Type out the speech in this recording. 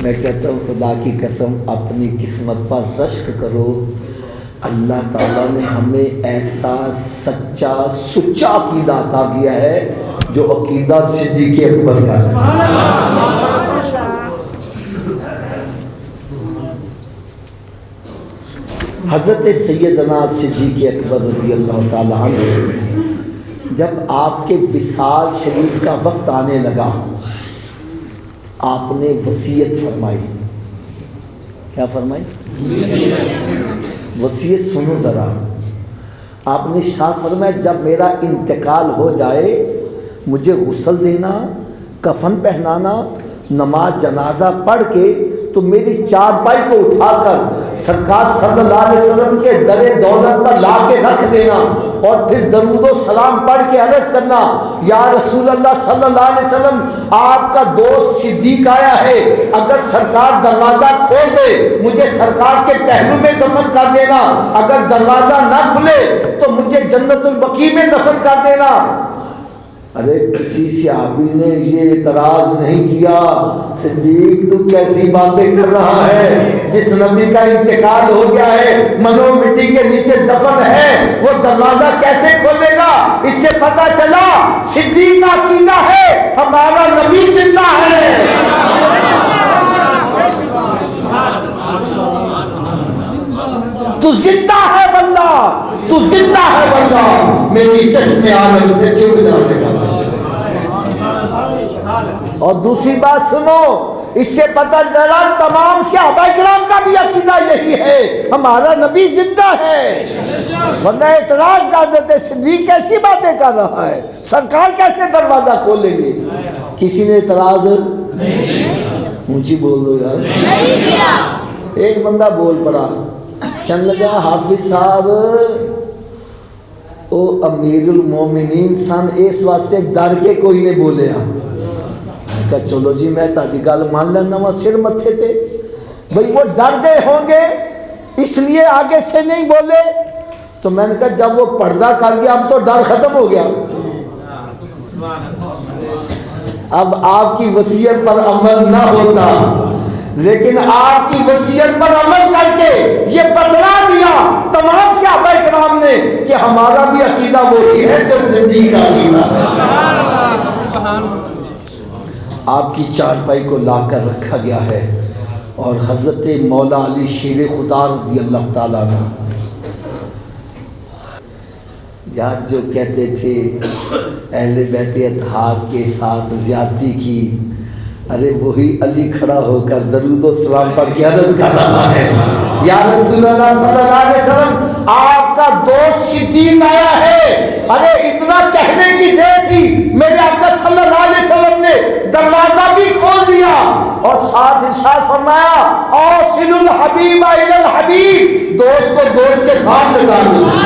میں کہتا ہوں خدا کی قسم اپنی قسمت پر رشک کرو، اللہ تعالیٰ نے ہمیں ایسا سچا سچا عقیدہ عطا کیا ہے جو عقیدہ صدیق اکبر کا ہے۔ حضرت سیدنا صدیق اکبر رضی اللہ تعالیٰ عنہ جب آپ کے وصال شریف کا وقت آنے لگا، آپ نے وصیت فرمائی۔ کیا فرمائی؟ وصیت سنو ذرا۔ آپ نے ارشاد فرمایا جب میرا انتقال ہو جائے مجھے غسل دینا، کفن پہنانا، نماز جنازہ پڑھ کے تو میری چارپائی کو اٹھا کر سرکار صلی اللہ علیہ وسلم کے در دولت پر لا کے رکھ دینا، اور پھر درود و سلام پڑھ کے عرض کرنا یا رسول اللہ صلی اللہ علیہ وسلم آپ کا دوست صدیق آیا ہے، اگر سرکار دروازہ کھول دے مجھے سرکار کے پہلو میں دفن کر دینا، اگر دروازہ نہ کھلے تو مجھے جنت البقیع میں دفن کر دینا۔ ارے کسی صحابی نے یہ اعتراض نہیں کیا، صدیق تو کیسی باتیں کر رہا ہے، جس نبی کا انتقال ہو گیا ہے منو مٹی کے نیچے دفن ہے، وہ دروازہ کیسے کھولے گا؟ اس سے پتہ چلا صدیق کا عقیدہ ہے ہمارا نبی زندہ ہے۔ تو زندہ ہے بندہ، تو زندہ ہے بندہ، میری چشم عالم سے چھپ جانے کا۔ اور دوسری بات سنو، اس سے پتہ چلا تمام صحابہ کرام کا بھی عقیدہ یہی ہے، ہمارا نبی زندہ ہے۔ ورنہ اعتراض کر دیتے صدیق کیسی باتیں کر رہا ہے، سرکار کیسے دروازہ کھولیں گے؟ کسی نے اعتراض اونچی بول دو یار۔ ایک بندہ بول پڑا، کہنے لگا حافظ صاحب او امیر المومنین سن اس واسطے ڈر کے کوئی نہیں بولیا۔ کہا چلو جی میں تہاڈی گل مان لینا وا، سر متھے تے بھئی وہ ڈر گئے ہوں گے اس لیے آگے سے نہیں بولے۔ تو میں نے کہا جب وہ پردہ کر گیا اب تو ڈر ختم ہو گیا، اب آپ کی وصیت پر عمل نہ ہوتا، لیکن آپ کی وصیت پر عمل کر کے یہ بتلا دیا تمام صحابہ کرام نے کہ ہمارا بھی عقیدہ وہی ہے جو صدیق کا عقیدہ ہے۔ آپ کی چارپائی کو لا کر رکھا گیا ہے، اور حضرت مولا علی شیر خدا رضی اللہ تعالیٰ عنہ یار جو کہتے تھے اہل بیت اطہار کے ساتھ زیادتی کی، ارے وہی علی کھڑا ہو کر درود و سلام پڑھ کے عرض کر رہا ہے یا رسول اللہ صلی اللہ علیہ وسلم آپ کا دوست صدیق آیا ہے۔ ارے اتنا کہنے کی دیر تھی میرے آقا صلی اللہ علیہ وسلم نے دروازہ بھی کھول دیا، اور ساتھ ارشاد فرمایا اوصل الحبیب الی الحبیب، دوست کو دوست کے ساتھ لگا دو۔